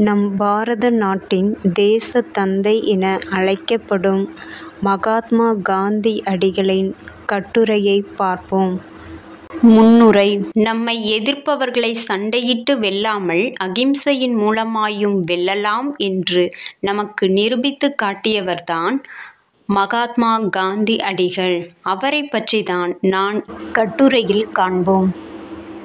நம் பாரத நாட்டின் தேசத் தந்தை என அழைக்கப்படும் மகாத்மா காந்தியடிகளின் கட்டுரையைப் பார்ப்போம். முன்னுரை. நம்மை எதிர்ப்பவர்களை சண்டையிட்டு வெல்லாமல் அகிம்சையின் மூலமாயும் வெல்லலாம் என்று நமக்கு நிரூபித்துக் காட்டியவர்தான் மகாத்மா காந்தியடிகள். அவரைப் பற்றித்தான் நான் கட்டுரையில் காண்போம்.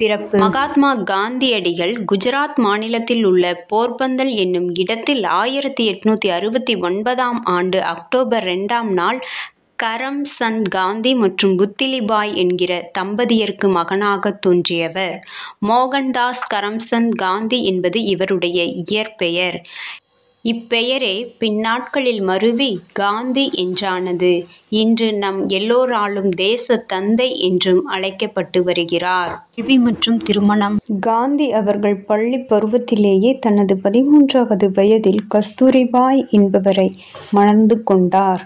பிறப்பு. மகாத்மா காந்தியடிகள் குஜராத் மாநிலத்தில் உள்ள போர்பந்தர் என்னும் இடத்தில் 1869ஆம் ஆண்டு அக்டோபர் 2ஆம் நாள் கரம்சந்த் காந்தி மற்றும் புத்லிபாய் என்கிற தம்பதியருக்கு மகனாகத் தோன்றியவர். மோகன்தாஸ் கரம்சந்த் காந்தி என்பது இவருடைய இயற்பெயர். இப்பெயரே பின்னாட்களில் மருவி காந்தி என்றானது. இன்று நம் எல்லோராலும் தேசத் தந்தை என்றும் அழைக்கப்பட்டு வருகிறார். கல்வி மற்றும் திருமணம். காந்தி அவர்கள் பள்ளிப் பருவத்திலேயே தனது 13வது வயதில் கஸ்தூரிபாய் என்பவரை மணந்து கொண்டார்.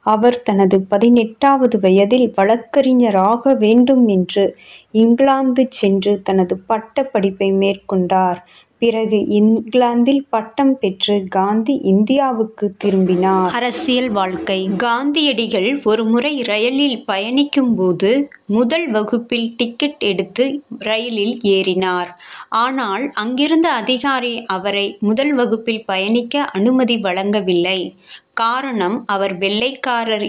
அவர் தனது 18வது வயதில் வழக்கறிஞராக வேண்டும் என்று இங்கிலாந்து சென்று தனது பட்டப் படிப்பை மேற்கொண்டார். பிறகு இங்கிலாந்தில் பட்டம் பெற்று காந்தி இந்தியாவுக்கு திரும்பினார். அரசியல் வாழ்க்கை. காந்தியடிகள் ஒருமுறை ரயிலில் பயணிக்கும் போது முதல் வகுப்பில் டிக்கெட் எடுத்து ரயிலில் ஏறினார். ஆனால் அங்கிருந்த அதிகாரி அவரை முதல் வகுப்பில் பயணிக்க அனுமதி வழங்கவில்லை. காரணம், அவர் வெள்ளைக்காரர்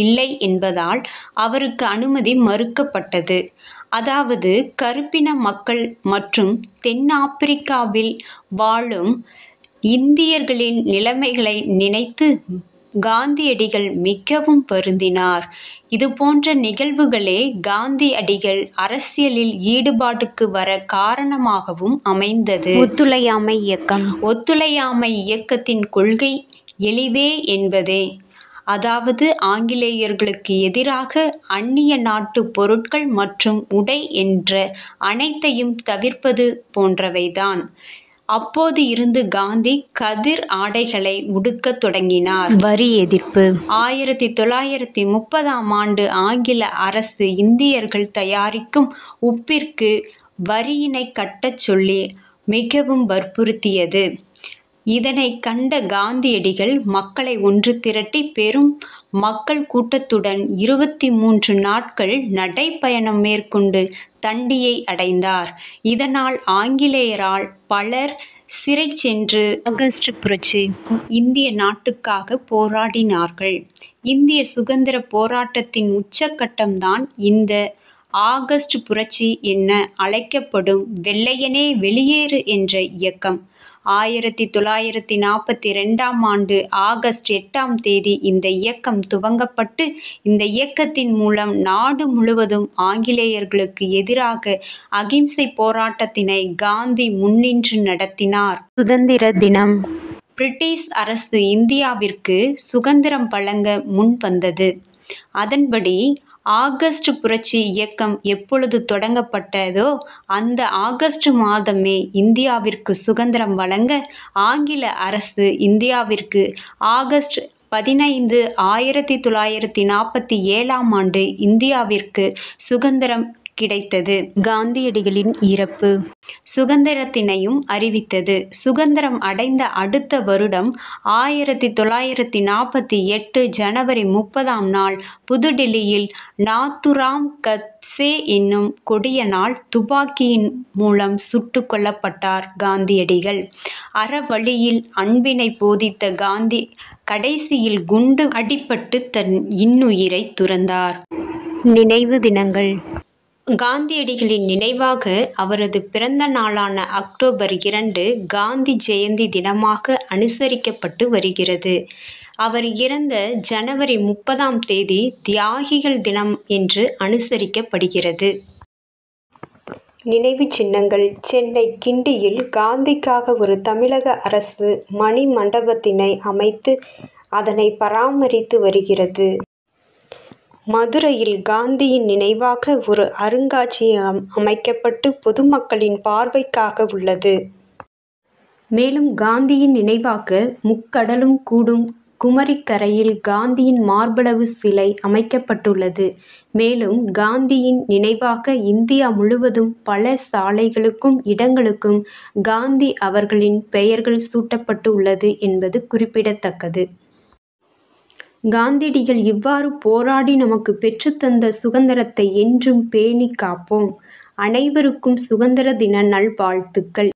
இல்லை என்பதால் அவருக்கு அனுமதி மறுக்கப்பட்டது. அதாவது கருப்பின மக்கள் மற்றும் தென்னாப்பிரிக்காவில் வாழும் இந்தியர்களின் நிலைமைகளை நினைத்து காந்தியடிகள் மிகவும் வருந்தினார். இதுபோன்ற நிகழ்வுகளே காந்தியடிகள் அரசியலில் ஈடுபாட்டுக்கு வர காரணமாகவும் அமைந்தது. ஒத்துழையாமை இயக்கம். ஒத்துழையாமை இயக்கத்தின் கொள்கை எளிதே என்பதே. அதாவது ஆங்கிலேயர்களுக்கு எதிராக அந்நிய நாட்டு பொருட்கள் மற்றும் உடை என்ற அனைத்தையும் தவிர்ப்பது போன்றவைதான். அப்போது இருந்து காந்தி கதிர் ஆடைகளை உடுக்கத் தொடங்கினார். வரி எதிர்ப்பு. 1930ஆம் ஆண்டு ஆங்கில அரசு இந்தியர்கள் தயாரிக்கும் உப்பிற்கு வரியினை கட்டச் சொல்லி மிகவும் வற்புறுத்தியது. இதனை கண்ட காந்தியடிகள் மக்களை ஒன்று திரட்டி பெரும் மக்கள் கூட்டத்துடன் 23 நாட்கள் நடைப்பயணம் மேற்கொண்டு தண்டியை அடைந்தார். இதனால் ஆங்கிலேயரால் பலர் சிறை சென்று ஆகஸ்ட் புரட்சி இந்திய நாட்டுக்காக போராடினார்கள். இந்திய சுதந்திர போராட்டத்தின் உச்சகட்டம்தான் இந்த ஆகஸ்ட் புரட்சி என அழைக்கப்படும் வெள்ளையனே வெளியேறு என்ற இயக்கம். 1942ஆம் ஆண்டு ஆகஸ்ட் 8ஆம் தேதி இந்த இயக்கம் துவங்கப்பட்டு இந்த இயக்கத்தின் மூலம் நாடு முழுவதும் ஆங்கிலேயர்களுக்கு எதிராக அகிம்சை போராட்டத்தினை காந்தி முன்னின்று நடத்தினார். சுதந்திர தினம். பிரிட்டிஷ் அரசு இந்தியாவிற்கு சுதந்திரம் வழங்க முன்வந்தது. அதன்படி ஆகஸ்ட் புரட்சி இயக்கம் எப்பொழுது தொடங்கப்பட்டதோ அந்த ஆகஸ்ட் மாதமே இந்தியாவிற்கு சுதந்திரம் வழங்க ஆங்கில அரசு இந்தியாவிற்கு ஆகஸ்ட் 15, 1947ஆம் ஆண்டு இந்தியாவிற்கு சுதந்திரம் கிடைத்தது. காந்தியடிகளின் இறப்பு. சுதந்திரத்தினையும் அறிவித்தது. சுதந்திரம் அடைந்த அடுத்த வருடம் 1948 ஜனவரி 30ஆம் நாள் புதுடில்லியில் நாத்துராம் கட்சே என்னும் கொடியனால் துப்பாக்கியின் மூலம் சுட்டுக் கொல்லப்பட்டார் காந்தியடிகள். அறவழியில் அன்பினை போதித்த காந்தி கடைசியில் குண்டு அடிபட்டு தன் இன்னுயிரை துறந்தார். நினைவு தினங்கள். காந்தியடிகளின் நினைவாக அவரது பிறந்த நாளான அக்டோபர் 2 காந்தி ஜெயந்தி தினமாக அனுசரிக்கப்பட்டு வருகிறது. அவர் இறந்த ஜனவரி 30ஆம் தேதி தியாகிகள் தினம் என்று அனுசரிக்கப்படுகிறது. நினைவு சின்னங்கள். சென்னை கிண்டியில் காந்திக்காக ஒரு தமிழக அரசு மணி மண்டபத்தினை அமைத்து அதனை பராமரித்து வருகிறது. மதுரையில் காந்தியின் நினைவாக ஒரு அருங்காட்சியகம் அமைக்கப்பட்டு பொதுமக்களின் பார்வைக்காக உள்ளது. மேலும் காந்தியின் நினைவாக முக்கடலும் கூடும் குமரிக்கரையில் காந்தியின் மார்பளவு சிலை அமைக்கப்பட்டுள்ளது. மேலும் காந்தியின் நினைவாக இந்தியா முழுவதும் பல சாலைகளுக்கும் இடங்களுக்கும் காந்தி அவர்களின் பெயர்கள் சூட்டப்பட்டு உள்ளது என்பது குறிப்பிடத்தக்கது. காந்தியடிகள் இவ்வாறு போராடி நமக்கு பெற்றுத்தந்த சுதந்திரத்தை என்றும் பேணி காப்போம். அனைவருக்கும் சுதந்திர தின நல்வாழ்த்துக்கள்.